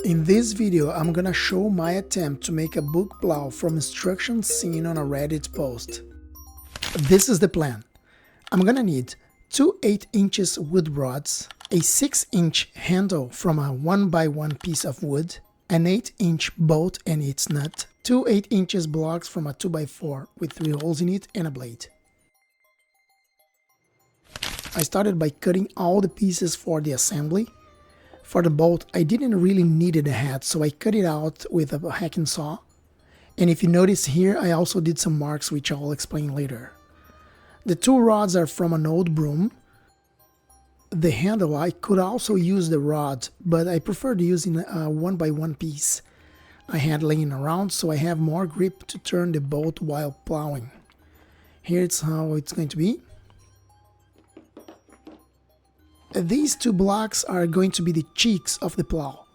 In this video, I'm gonna show my attempt to make a book plough from instructions seen on a Reddit post. This is the plan. I'm gonna need two 8" wood rods, a 6" handle from a 1x1 piece of wood, an 8" bolt and its nut, two 8" blocks from a 2x4 with 3 holes in it and a blade. I started by cutting all the pieces for the assembly. For the bolt, I didn't really need a head, so I cut it out with a hacking saw. And if you notice here, I also did some marks which I'll explain later. The two rods are from an old broom. The handle, I could also use the rod, but I preferred using a 1x1 piece I had laying around, so I have more grip to turn the bolt while plowing. Here's how it's going to be. These two blocks are going to be the cheeks of the plow.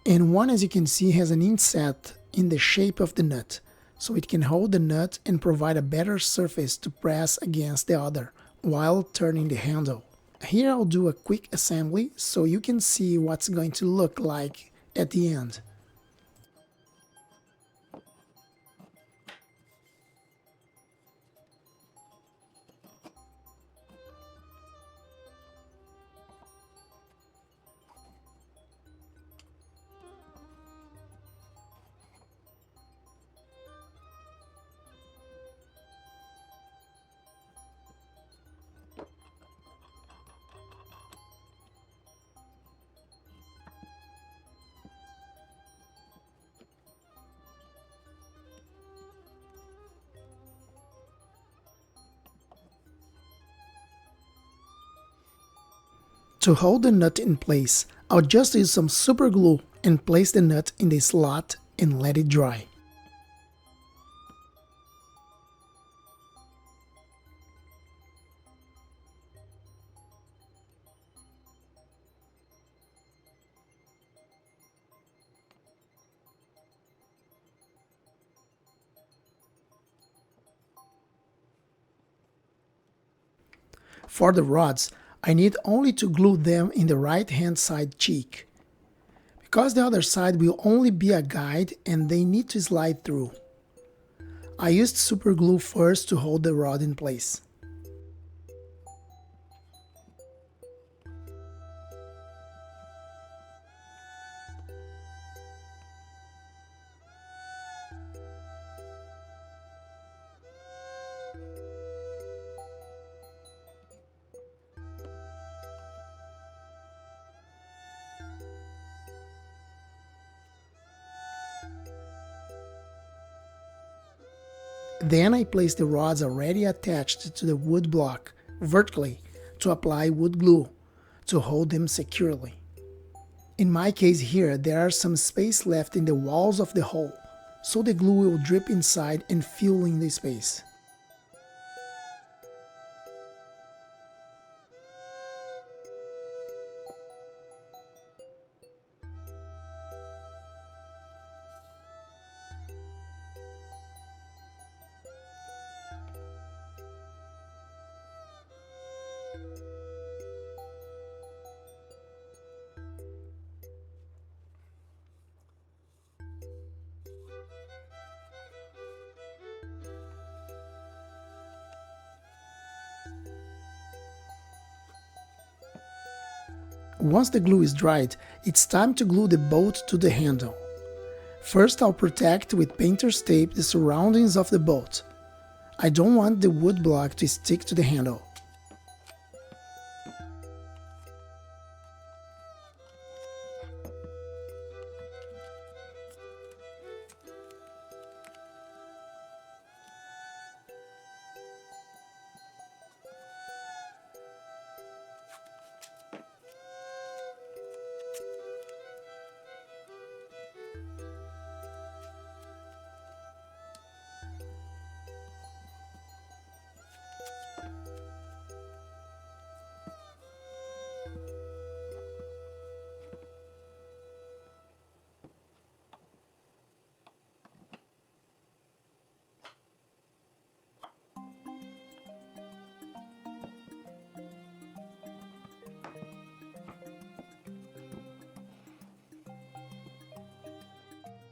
And one, as you can see, has an inset in the shape of the nut, so it can hold the nut and provide a better surface to press against the other while turning the handle. Here I'll do a quick assembly so you can see what's going to look like at the end. To hold the nut in place, I'll just use some super glue and place the nut in the slot and let it dry. For the rods, I need only to glue them in the right hand side cheek, because the other side will only be a guide and they need to slide through. I used super glue first to hold the rod in place. Then I place the rods already attached to the wood block vertically to apply wood glue to hold them securely. In my case here, there are some space left in the walls of the hole, so the glue will drip inside and fill in the space. Once the glue is dried, it's time to glue the bolt to the handle. First, I'll protect with painter's tape the surroundings of the bolt. I don't want the wood block to stick to the handle.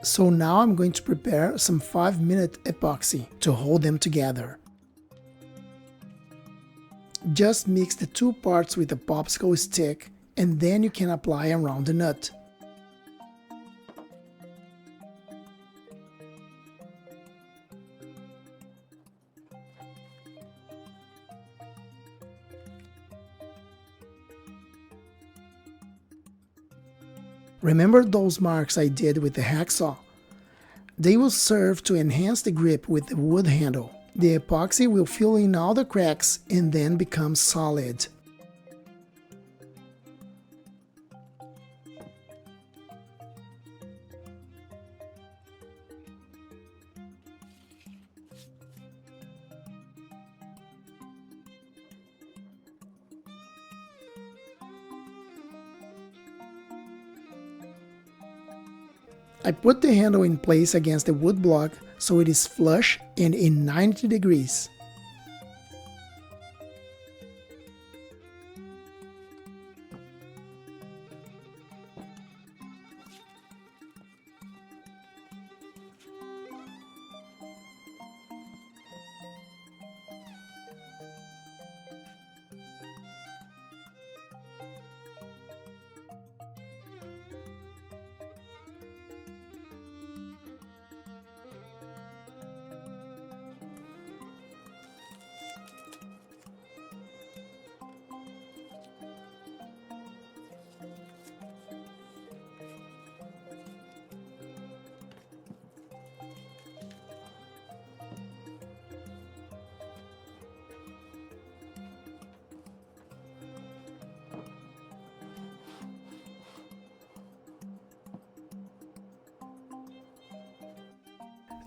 So now I'm going to prepare some 5-minute epoxy to hold them together. Just mix the two parts with a popsicle stick and then you can apply around the nut. Remember those marks I did with the hacksaw? They will serve to enhance the grip with the wood handle. The epoxy will fill in all the cracks and then become solid. I put the handle in place against the wood block so it is flush and in 90 degrees.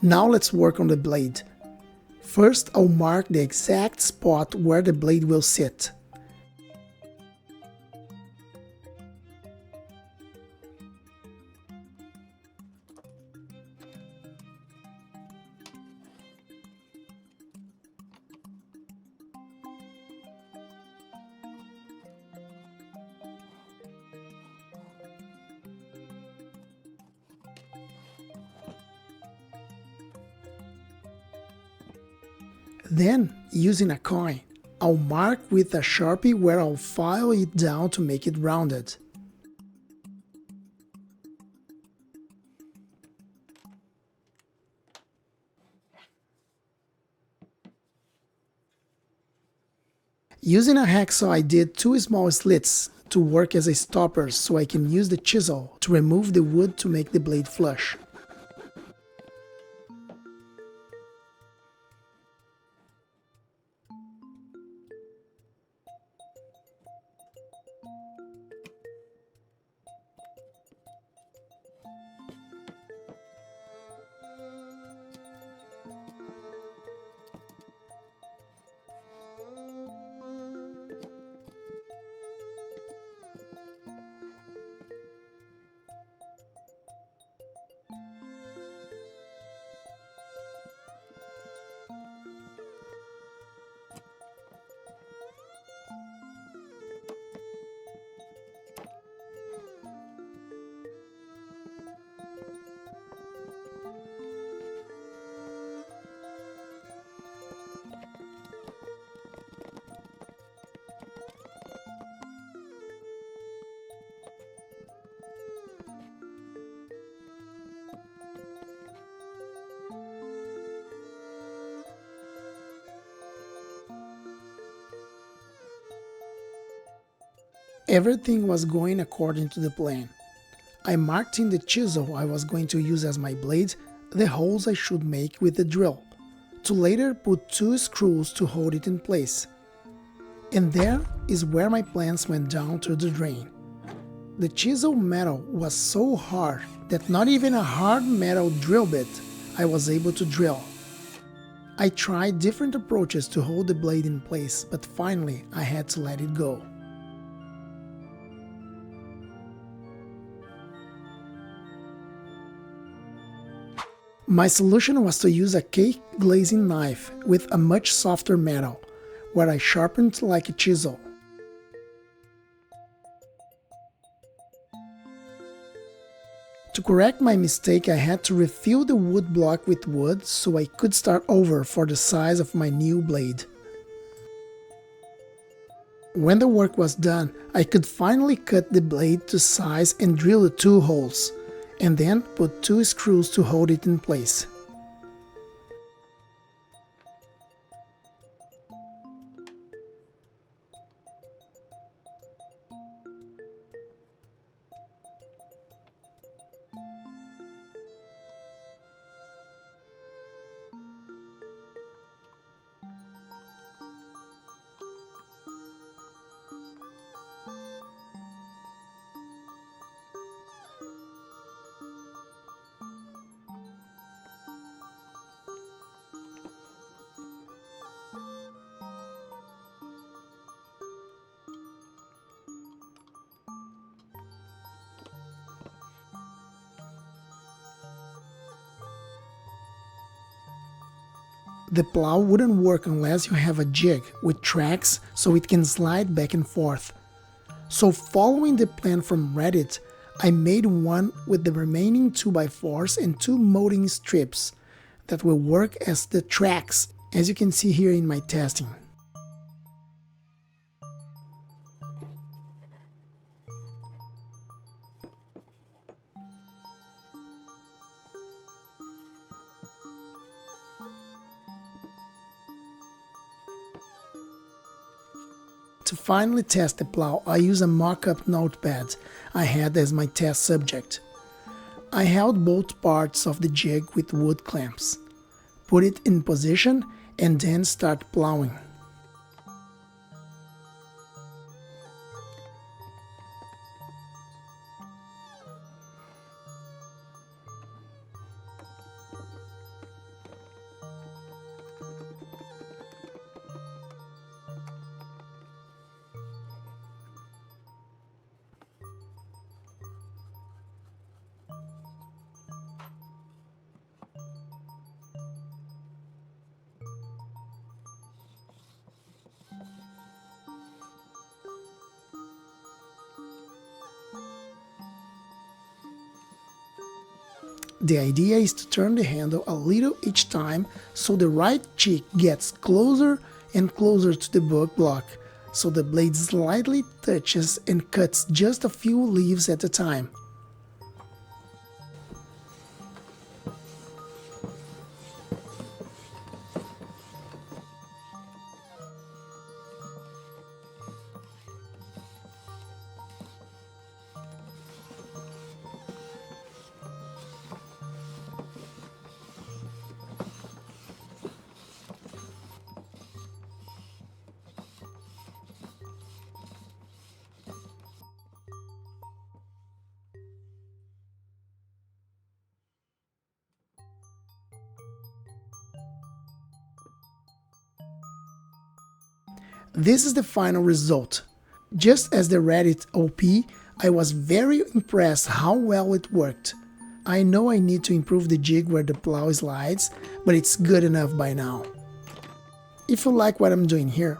Now let's work on the blade. First, I'll mark the exact spot where the blade will sit. Then, using a coin, I'll mark with a Sharpie where I'll file it down to make it rounded. Using a hacksaw, I did 2 small slits to work as a stoppers so I can use the chisel to remove the wood to make the blade flush. Everything was going according to the plan. I marked in the chisel I was going to use as my blade the holes I should make with the drill, to later put 2 screws to hold it in place. And there is where my plans went down to the drain. The chisel metal was so hard that not even a hard metal drill bit I was able to drill. I tried different approaches to hold the blade in place, but finally I had to let it go. My solution was to use a cake glazing knife with a much softer metal, where I sharpened like a chisel. To correct my mistake, I had to refill the wood block with wood so I could start over for the size of my new blade. When the work was done, I could finally cut the blade to size and drill the 2 holes, and then put 2 screws to hold it in place. The plow wouldn't work unless you have a jig with tracks so it can slide back and forth. So following the plan from Reddit, I made one with the remaining 2x4s and 2 molding strips that will work as the tracks, as you can see here in my testing. To finally test the plow, I used a mock-up notepad I had as my test subject. I held both parts of the jig with wood clamps, put it in position, and then start plowing. The idea is to turn the handle a little each time so the right cheek gets closer and closer to the book block, so the blade slightly touches and cuts just a few leaves at a time. This is the final result. Just as the Reddit OP, I was very impressed how well it worked. I know I need to improve the jig where the plow slides, but it's good enough by now. If you like what I'm doing here,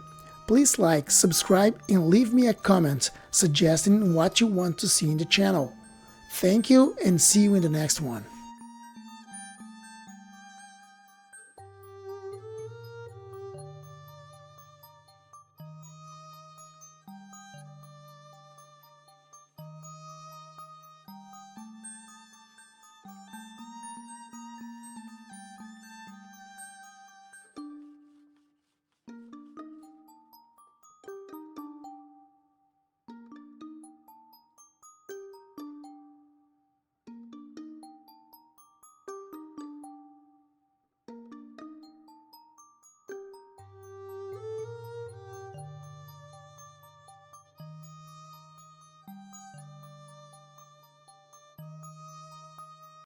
please like, subscribe, and leave me a comment suggesting what you want to see in the channel. Thank you and see you in the next one.